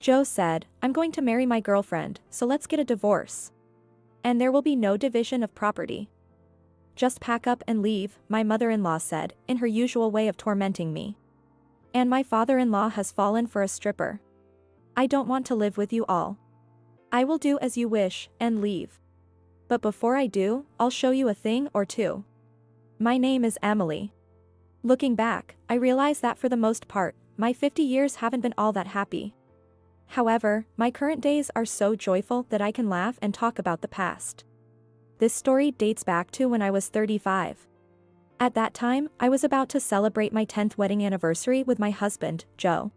Joe said, "I'm going to marry my girlfriend, so let's get a divorce. And there will be no division of property. Just pack up and leave," my mother-in-law said, in her usual way of tormenting me. "And my father-in-law has fallen for a stripper. I don't want to live with you all. I will do as you wish, and leave. But before I do, I'll show you a thing or two. My name is Emily." Looking back, I realize that for the most part, my 50 years haven't been all that happy. However, my current days are so joyful that I can laugh and talk about the past. This story dates back to when I was 35. At that time, I was about to celebrate my 10th wedding anniversary with my husband, Joe.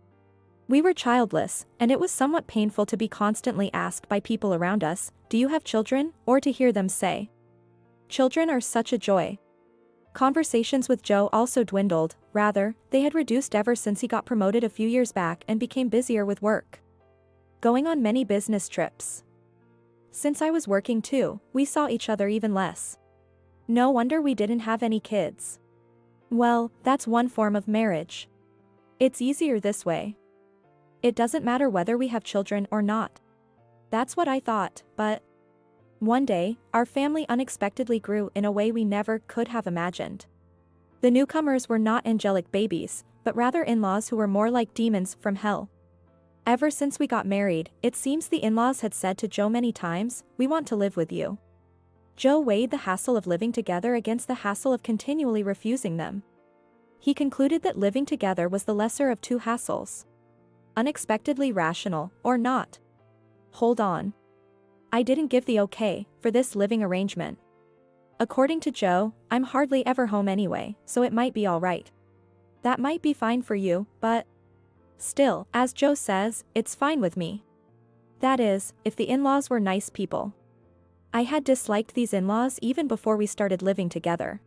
We were childless, and it was somewhat painful to be constantly asked by people around us, "Do you have children?" or to hear them say, "Children are such a joy." Conversations with Joe also dwindled, rather, they had reduced ever since he got promoted a few years back and became busier with work. Going on many business trips. Since I was working too, we saw each other even less. No wonder we didn't have any kids. Well, that's one form of marriage. It's easier this way. It doesn't matter whether we have children or not. That's what I thought, but one day, our family unexpectedly grew in a way we never could have imagined. The newcomers were not angelic babies, but rather in-laws who were more like demons from hell. Ever since we got married, it seems the in-laws had said to Joe many times, "We want to live with you." Joe weighed the hassle of living together against the hassle of continually refusing them. He concluded that living together was the lesser of two hassles. Unexpectedly rational, or not. Hold on. I didn't give the okay for this living arrangement. According to Joe, I'm hardly ever home anyway, so it might be alright. That might be fine for you, but still, as Joe says, it's fine with me. That is, if the in-laws were nice people. I had disliked these in-laws even before we started living together.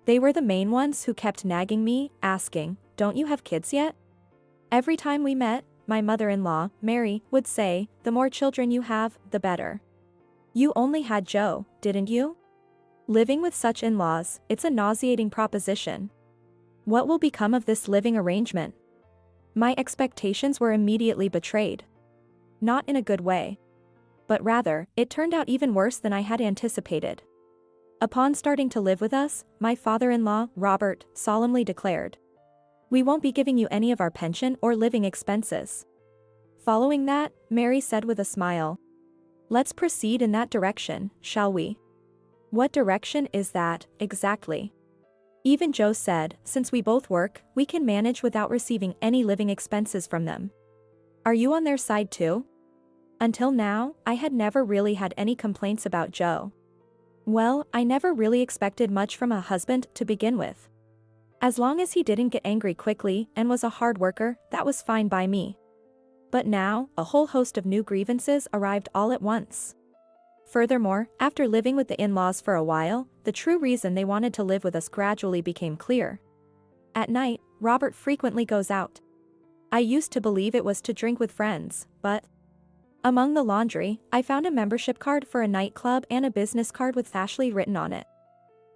They were the main ones who kept nagging me, asking, "Don't you have kids yet?" Every time we met, my mother-in-law, Mary, would say, "The more children you have, the better. You only had Joe, didn't you?" Living with such in-laws, it's a nauseating proposition. What will become of this living arrangement? My expectations were immediately betrayed. Not in a good way. But rather, it turned out even worse than I had anticipated. Upon starting to live with us, my father-in-law, Robert, solemnly declared, "We won't be giving you any of our pension or living expenses." Following that, Mary said with a smile, "Let's proceed in that direction, shall we?" What direction is that, exactly? Even Joe said, since we both work, we can manage without receiving any living expenses from them. Are you on their side too? Until now, I had never really had any complaints about Joe. Well, I never really expected much from a husband to begin with. As long as he didn't get angry quickly and was a hard worker, that was fine by me. But now, a whole host of new grievances arrived all at once. Furthermore, after living with the in-laws for a while, the true reason they wanted to live with us gradually became clear. At night, Robert frequently goes out. I used to believe it was to drink with friends, but among the laundry, I found a membership card for a nightclub and a business card with Ashley written on it.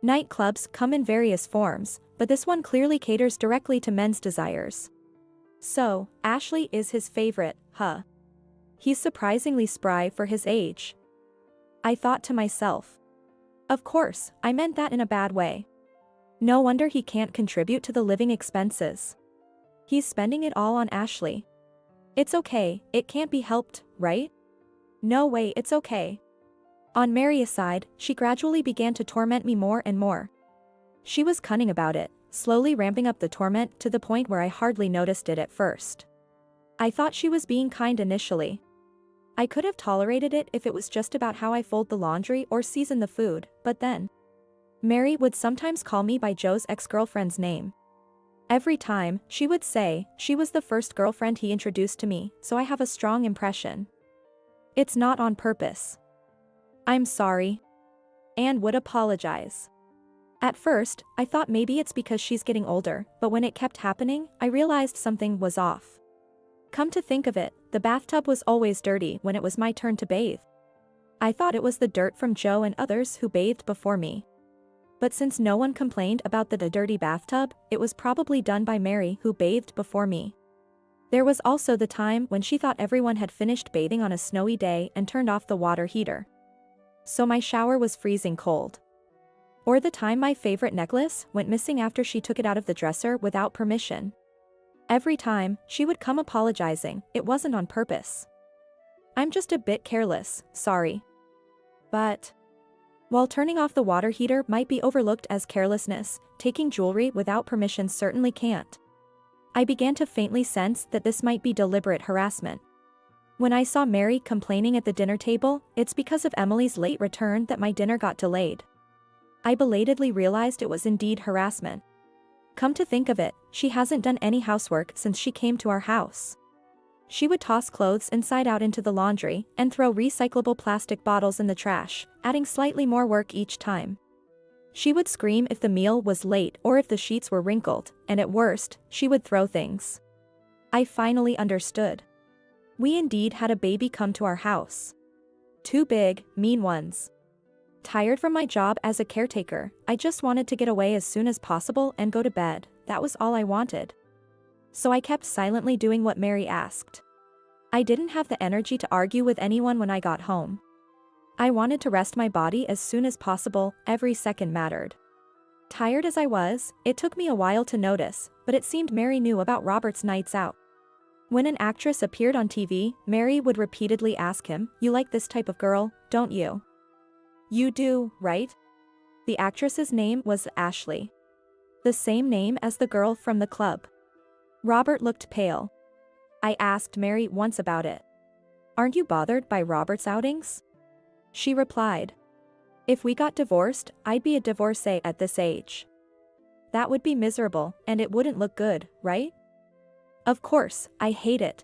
Nightclubs come in various forms, but this one clearly caters directly to men's desires. So, Ashley is his favorite, huh? He's surprisingly spry for his age. I thought to myself. Of course, I meant that in a bad way. No wonder he can't contribute to the living expenses. He's spending it all on Ashley. It's okay, it can't be helped, right? No way, it's okay. On Mary's side, she gradually began to torment me more and more. She was cunning about it, slowly ramping up the torment to the point where I hardly noticed it at first. I thought she was being kind initially. I could have tolerated it if it was just about how I fold the laundry or season the food, but then Mary would sometimes call me by Joe's ex-girlfriend's name. Every time, she would say, she was the first girlfriend he introduced to me, so I have a strong impression. It's not on purpose. I'm sorry. Anne would apologize. At first, I thought maybe it's because she's getting older, but when it kept happening, I realized something was off. Come to think of it, the bathtub was always dirty when it was my turn to bathe. I thought it was the dirt from Joe and others who bathed before me. But since no one complained about the dirty bathtub, it was probably done by Mary who bathed before me. There was also the time when she thought everyone had finished bathing on a snowy day and turned off the water heater. So my shower was freezing cold. Or the time my favorite necklace went missing after she took it out of the dresser without permission. Every time, she would come apologizing, it wasn't on purpose. I'm just a bit careless, sorry. But while turning off the water heater might be overlooked as carelessness, taking jewelry without permission certainly can't. I began to faintly sense that this might be deliberate harassment. When I saw Mary complaining at the dinner table, it's because of Emily's late return that my dinner got delayed. I belatedly realized it was indeed harassment. Come to think of it, she hasn't done any housework since she came to our house. She would toss clothes inside out into the laundry and throw recyclable plastic bottles in the trash, adding slightly more work each time. She would scream if the meal was late or if the sheets were wrinkled, and at worst, she would throw things. I finally understood. We indeed had a baby come to our house. 2 big, mean ones. Tired from my job as a caretaker, I just wanted to get away as soon as possible and go to bed, that was all I wanted. So I kept silently doing what Mary asked. I didn't have the energy to argue with anyone when I got home. I wanted to rest my body as soon as possible, every second mattered. Tired as I was, it took me a while to notice, but it seemed Mary knew about Robert's nights out. When an actress appeared on TV, Mary would repeatedly ask him, "You like this type of girl, don't you?" "You do, right?" The actress's name was Ashley. The same name as the girl from the club. Robert looked pale. I asked Mary once about it. "Aren't you bothered by Robert's outings?" She replied, "If we got divorced, I'd be a divorcee at this age. That would be miserable, and it wouldn't look good, right?" Of course, I hate it.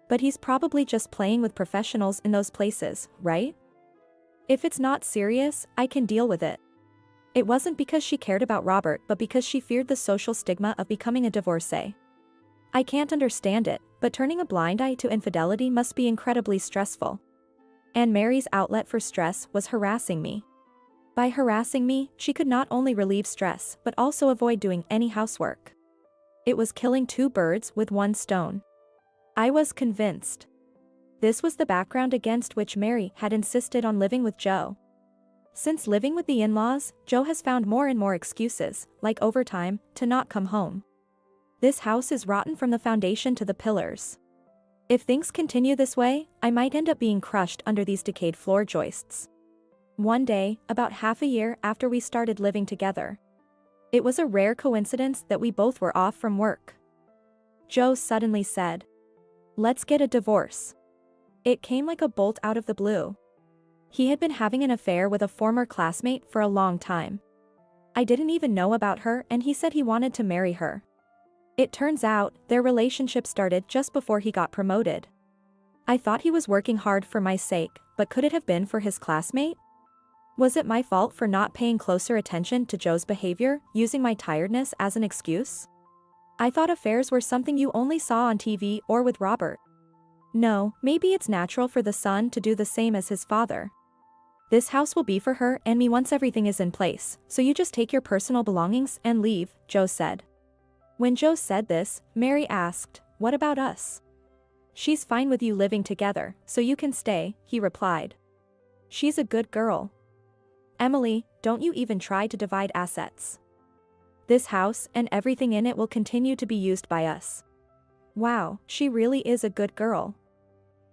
But he's probably just playing with professionals in those places, right? If it's not serious, I can deal with it. It wasn't because she cared about Robert but because she feared the social stigma of becoming a divorcee. I can't understand it, but turning a blind eye to infidelity must be incredibly stressful. And Mary's outlet for stress was harassing me. By harassing me, she could not only relieve stress but also avoid doing any housework. It was killing 2 birds with 1 stone. I was convinced. This was the background against which Mary had insisted on living with Joe. Since living with the in-laws, Joe has found more and more excuses, like overtime, to not come home. This house is rotten from the foundation to the pillars. If things continue this way, I might end up being crushed under these decayed floor joists. One day, about half a year after we started living together. It was a rare coincidence that we both were off from work. Joe suddenly said, "Let's get a divorce." It came like a bolt out of the blue. He had been having an affair with a former classmate for a long time. I didn't even know about her and he said he wanted to marry her. It turns out, their relationship started just before he got promoted. I thought he was working hard for my sake, but could it have been for his classmate? Was it my fault for not paying closer attention to Joe's behavior, using my tiredness as an excuse? I thought affairs were something you only saw on TV or with Robert. No, maybe it's natural for the son to do the same as his father. This house will be for her and me once everything is in place, so you just take your personal belongings and leave, Joe said. When Joe said this, Mary asked, "What about us?" "She's fine with you living together, so you can stay," he replied. "She's a good girl." "Emily, don't you even try to divide assets. This house and everything in it will continue to be used by us." Wow, she really is a good girl.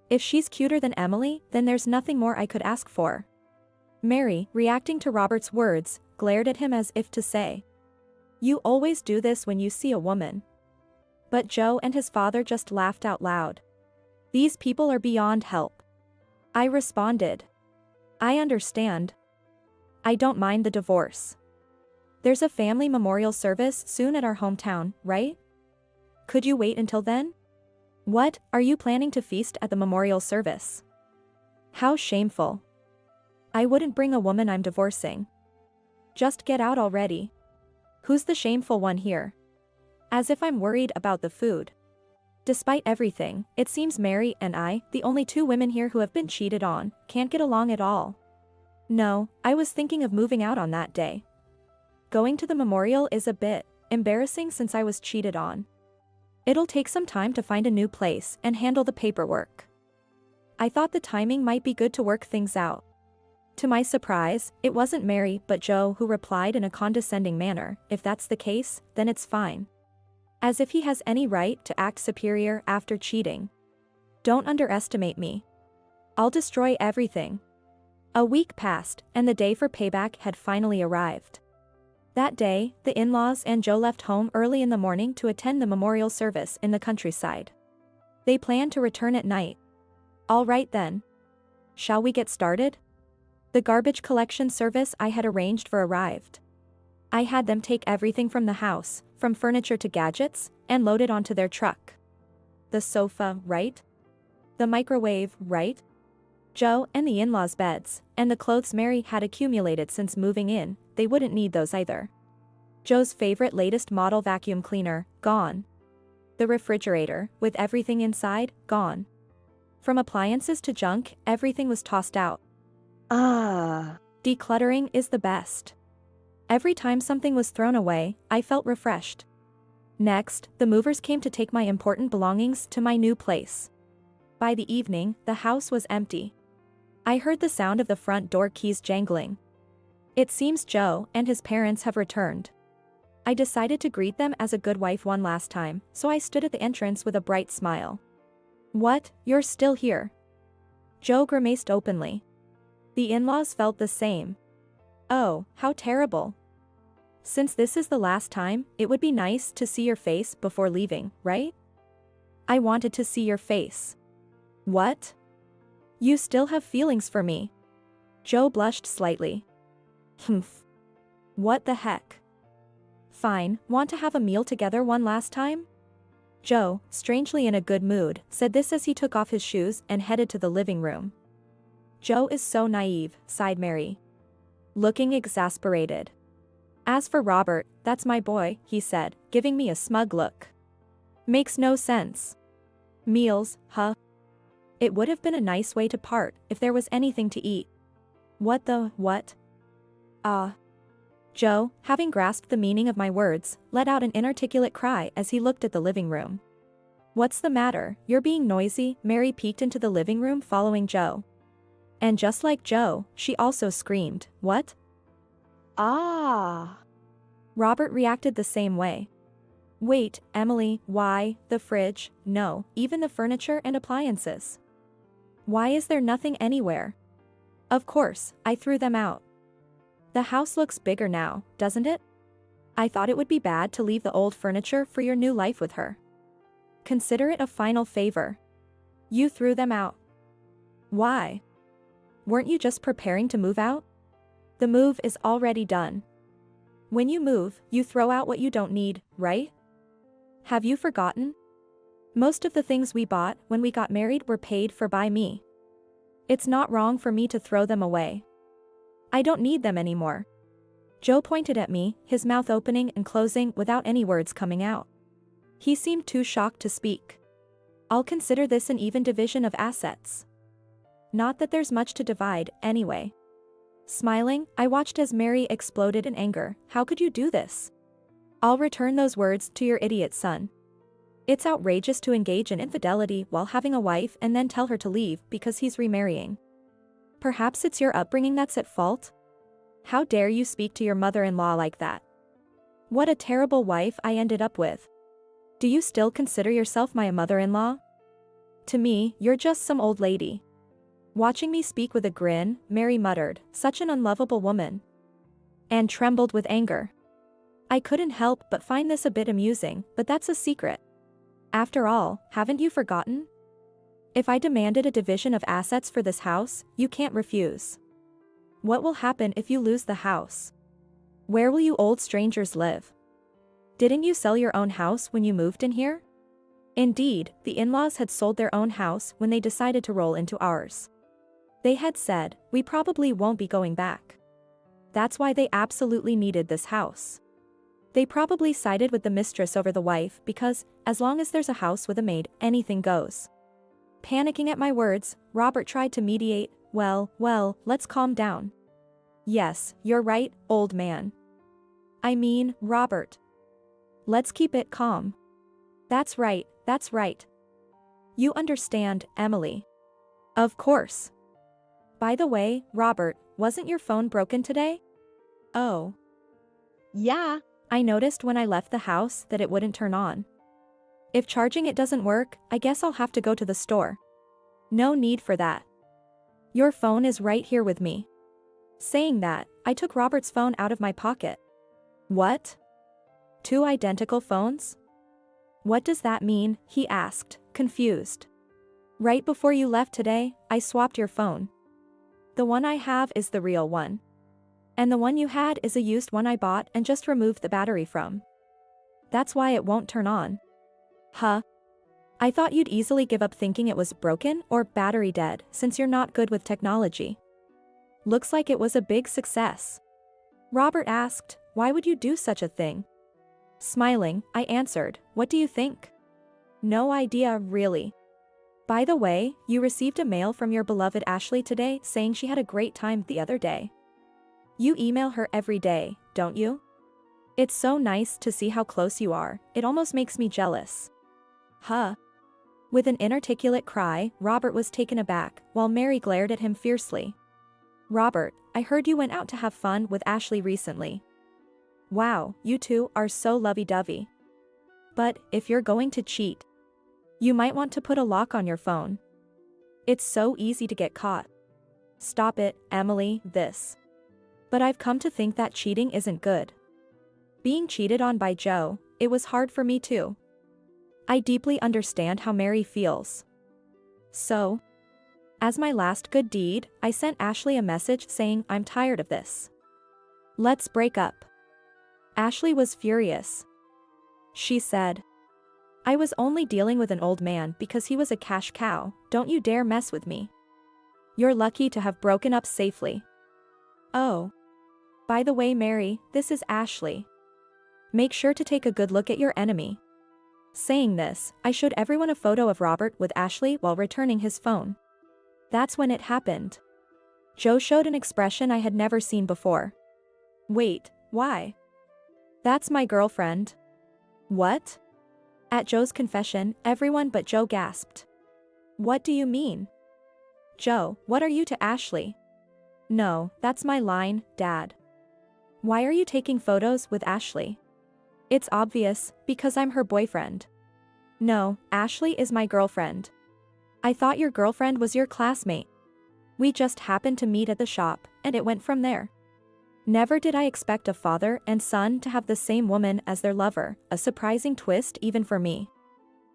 If she's cuter than Emily, then there's nothing more I could ask for. Mary, reacting to Robert's words, glared at him as if to say, "You always do this when you see a woman." But Joe and his father just laughed out loud. "These people are beyond help." I responded, "I understand. I don't mind the divorce. There's a family memorial service soon at our hometown, right? Could you wait until then?" "What, are you planning to feast at the memorial service?" "How shameful. I wouldn't bring a woman I'm divorcing." "Just get out already. Who's the shameful one here?" As if I'm worried about the food. Despite everything, it seems Mary and I, the only 2 women here who have been cheated on, can't get along at all. No, I was thinking of moving out on that day. Going to the memorial is a bit embarrassing since I was cheated on. It'll take some time to find a new place and handle the paperwork. I thought the timing might be good to work things out. To my surprise, it wasn't Mary but Joe who replied in a condescending manner, "If that's the case, then it's fine." As if he has any right to act superior after cheating. Don't underestimate me. I'll destroy everything. A week passed, and the day for payback had finally arrived. That day, the in-laws and Joe left home early in the morning to attend the memorial service in the countryside. They planned to return at night. All right then. Shall we get started? The garbage collection service I had arranged for arrived. I had them take everything from the house, from furniture to gadgets, and load it onto their truck. The sofa, right? The microwave, right? Joe and the in-laws' beds, and the clothes Mary had accumulated since moving in, they wouldn't need those either. Joe's favorite latest model vacuum cleaner, gone. The refrigerator, with everything inside, gone. From appliances to junk, everything was tossed out. Decluttering is the best. Every time something was thrown away, I felt refreshed. Next, the movers came to take my important belongings to my new place. By the evening, the house was empty. I heard the sound of the front door keys jangling. It seems Joe and his parents have returned. I decided to greet them as a good wife one last time, so I stood at the entrance with a bright smile. "What, you're still here?" Joe grimaced openly. The in-laws felt the same. "Oh, how terrible. Since this is the last time, it would be nice to see your face before leaving, right?" I wanted to see your face. What? You still have feelings for me? Joe blushed slightly. Humph. What the heck? Fine, want to have a meal together one last time? Joe, strangely in a good mood, said this as he took off his shoes and headed to the living room. Joe is so naive, sighed Mary, looking exasperated. As for Robert, that's my boy, he said, giving me a smug look. Makes no sense. Meals, huh? It would have been a nice way to part if there was anything to eat. What the, what? Joe, having grasped the meaning of my words, let out an inarticulate cry as he looked at the living room. What's the matter, you're being noisy? Mary peeked into the living room following Joe. And just like Joe, she also screamed, what? Robert reacted the same way. Wait, Emily, why, the fridge, no, even the furniture and appliances. Why is there nothing anywhere? Of course, I threw them out. The house looks bigger now, doesn't it? I thought it would be bad to leave the old furniture for your new life with her. Consider it a final favor. You threw them out. Why? Weren't you just preparing to move out? The move is already done. When you move, you throw out what you don't need, right? Have you forgotten? Most of the things we bought when we got married were paid for by me. It's not wrong for me to throw them away. I don't need them anymore. Joe pointed at me, his mouth opening and closing without any words coming out. He seemed too shocked to speak. I'll consider this an even division of assets. Not that there's much to divide, anyway. Smiling, I watched as Mary exploded in anger. How could you do this? I'll return those words to your idiot son. It's outrageous to engage in infidelity while having a wife and then tell her to leave because he's remarrying. Perhaps it's your upbringing that's at fault? How dare you speak to your mother-in-law like that? What a terrible wife I ended up with. Do you still consider yourself my mother-in-law? To me, you're just some old lady. Watching me speak with a grin, Mary muttered, such an unlovable woman. And trembled with anger. I couldn't help but find this a bit amusing, but that's a secret. After all, haven't you forgotten? If I demanded a division of assets for this house, you can't refuse. What will happen if you lose the house? Where will you old strangers live? Didn't you sell your own house when you moved in here? Indeed, the in-laws had sold their own house when they decided to roll into ours. They had said, we probably won't be going back. That's why they absolutely needed this house. They probably sided with the mistress over the wife because, as long as there's a house with a maid, anything goes. Panicking at my words, Robert tried to mediate. Well, let's calm down. Yes, you're right, old man. I mean, Robert. Let's keep it calm. That's right, that's right. You understand, Emily. Of course. By the way, Robert, wasn't your phone broken today? Oh. Yeah. I noticed when I left the house that it wouldn't turn on. If charging it doesn't work, I guess I'll have to go to the store. No need for that. Your phone is right here with me. Saying that, I took Robert's phone out of my pocket. What? Two identical phones? What does that mean? He asked, confused. Right before you left today, I swapped your phone. The one I have is the real one. And the one you had is a used one I bought and just removed the battery from. That's why it won't turn on. Huh? I thought you'd easily give up thinking it was broken or battery dead since you're not good with technology. Looks like it was a big success. Robert asked, why would you do such a thing? Smiling, I answered, what do you think? No idea, really. By the way, you received a mail from your beloved Ashley today saying she had a great time the other day. You email her every day, don't you? It's so nice to see how close you are, it almost makes me jealous. Huh? With an inarticulate cry, Robert was taken aback, while Mary glared at him fiercely. Robert, I heard you went out to have fun with Ashley recently. Wow, you two are so lovey-dovey. But, if you're going to cheat, you might want to put a lock on your phone. It's so easy to get caught. Stop it, Emily, this. But I've come to think that cheating isn't good. Being cheated on by Joe, it was hard for me too. I deeply understand how Mary feels. So, as my last good deed, I sent Ashley a message saying I'm tired of this. Let's break up. Ashley was furious. She said, I was only dealing with an old man because he was a cash cow, don't you dare mess with me. You're lucky to have broken up safely. Oh. By the way, Mary, this is Ashley. Make sure to take a good look at your enemy. Saying this, I showed everyone a photo of Robert with Ashley while returning his phone. That's when it happened. Joe showed an expression I had never seen before. Wait, why? That's my girlfriend. What? At Joe's confession, everyone but Joe gasped. What do you mean? Joe, what are you to Ashley? No, that's my line, Dad. Why are you taking photos with Ashley? It's obvious, because I'm her boyfriend. No, Ashley is my girlfriend. I thought your girlfriend was your classmate. We just happened to meet at the shop, and it went from there. Never did I expect a father and son to have the same woman as their lover, a surprising twist even for me.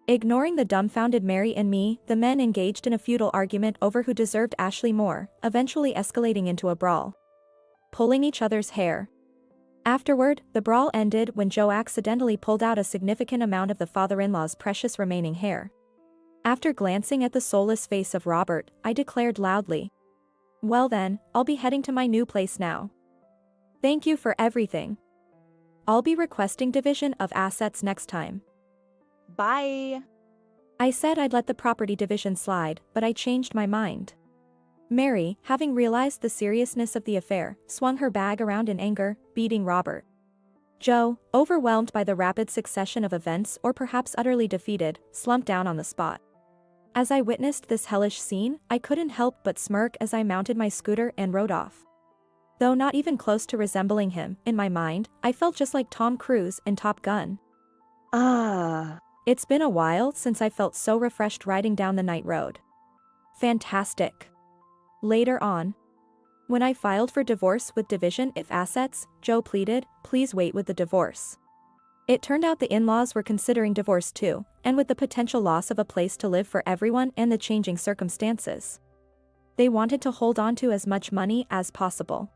Ignoring the dumbfounded Mary and me, the men engaged in a futile argument over who deserved Ashley more, eventually escalating into a brawl. Pulling each other's hair. Afterward, the brawl ended when Joe accidentally pulled out a significant amount of the father-in-law's precious remaining hair. After glancing at the soulless face of Robert, I declared loudly, well then, I'll be heading to my new place now. Thank you for everything. I'll be requesting division of assets next time. Bye. I said I'd let the property division slide, but I changed my mind. Mary, having realized the seriousness of the affair, swung her bag around in anger, beating Robert. Joe, overwhelmed by the rapid succession of events or perhaps utterly defeated, slumped down on the spot. As I witnessed this hellish scene, I couldn't help but smirk as I mounted my scooter and rode off. Though not even close to resembling him, in my mind, I felt just like Tom Cruise in Top Gun. It's been a while since I felt so refreshed riding down the night road. Fantastic. Later on, when I filed for divorce with division of assets, Joe pleaded, please wait with the divorce. It turned out the in-laws were considering divorce too, and with the potential loss of a place to live for everyone and the changing circumstances, they wanted to hold on to as much money as possible.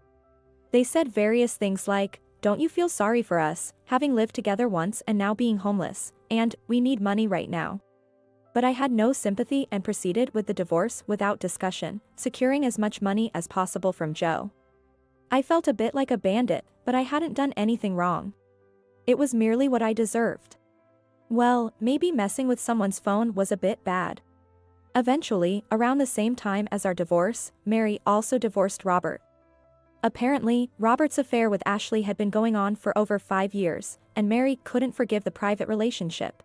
They said various things like, don't you feel sorry for us, having lived together once and now being homeless, and, we need money right now. But I had no sympathy and proceeded with the divorce without discussion, securing as much money as possible from Joe. I felt a bit like a bandit, but I hadn't done anything wrong. It was merely what I deserved. Well, maybe messing with someone's phone was a bit bad. Eventually, around the same time as our divorce, Mary also divorced Robert. Apparently, Robert's affair with Ashley had been going on for over 5 years, and Mary couldn't forgive the private relationship.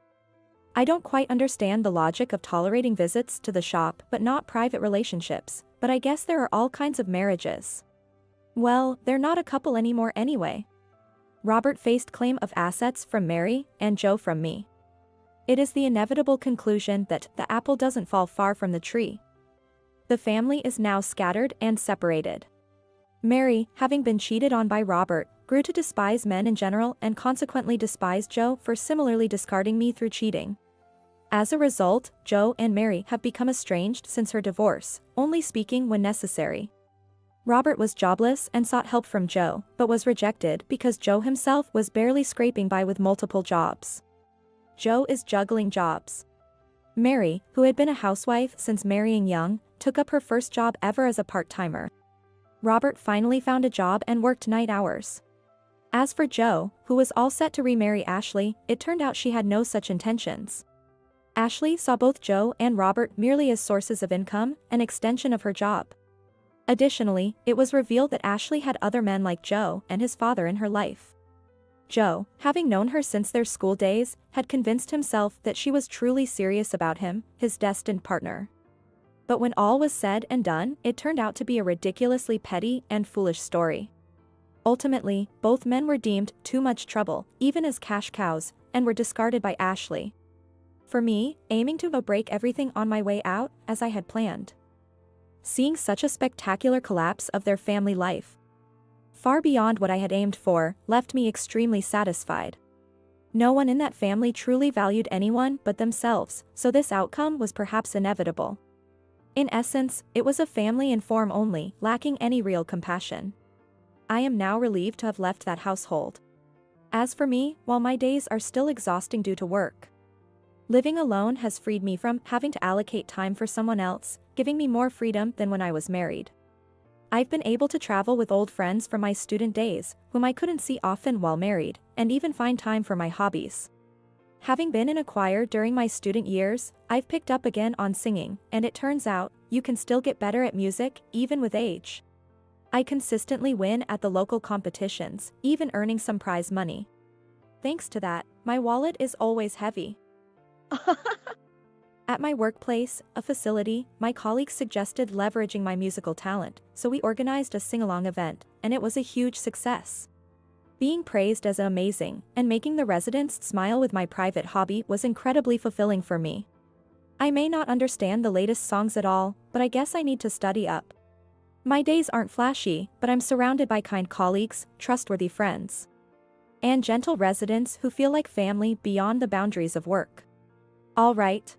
I don't quite understand the logic of tolerating visits to the shop but not private relationships, but I guess there are all kinds of marriages. Well, they're not a couple anymore anyway. Robert faced claim of assets from Mary and Joe from me. It is the inevitable conclusion that the apple doesn't fall far from the tree. The family is now scattered and separated. Mary, having been cheated on by Robert, grew to despise men in general and consequently despised Joe for similarly discarding me through cheating. As a result, Joe and Mary have become estranged since her divorce, only speaking when necessary. Robert was jobless and sought help from Joe, but was rejected because Joe himself was barely scraping by with multiple jobs. Joe is juggling jobs. Mary, who had been a housewife since marrying young, took up her first job ever as a part-timer. Robert finally found a job and worked night hours. As for Joe, who was all set to remarry Ashley, it turned out she had no such intentions. Ashley saw both Joe and Robert merely as sources of income, an extension of her job. Additionally, it was revealed that Ashley had other men like Joe and his father in her life. Joe, having known her since their school days, had convinced himself that she was truly serious about him, his destined partner. But when all was said and done, it turned out to be a ridiculously petty and foolish story. Ultimately, both men were deemed too much trouble, even as cash cows, and were discarded by Ashley. For me, aiming to break everything on my way out, as I had planned. Seeing such a spectacular collapse of their family life, far beyond what I had aimed for, left me extremely satisfied. No one in that family truly valued anyone but themselves, so this outcome was perhaps inevitable. In essence, it was a family in form only, lacking any real compassion. I am now relieved to have left that household. As for me, while my days are still exhausting due to work, living alone has freed me from having to allocate time for someone else, giving me more freedom than when I was married. I've been able to travel with old friends from my student days, whom I couldn't see often while married, and even find time for my hobbies. Having been in a choir during my student years, I've picked up again on singing, and it turns out, you can still get better at music, even with age. I consistently win at the local competitions, even earning some prize money. Thanks to that, my wallet is always heavy. At my workplace, a facility, my colleagues suggested leveraging my musical talent, so we organized a sing-along event, and it was a huge success. Being praised as amazing and making the residents smile with my private hobby was incredibly fulfilling for me. I may not understand the latest songs at all, but I guess I need to study up. My days aren't flashy, but I'm surrounded by kind colleagues, trustworthy friends, and gentle residents who feel like family beyond the boundaries of work. All right.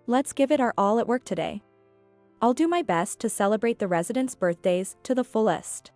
Let's give it our all at work today. I'll do my best to celebrate the residents' birthdays to the fullest.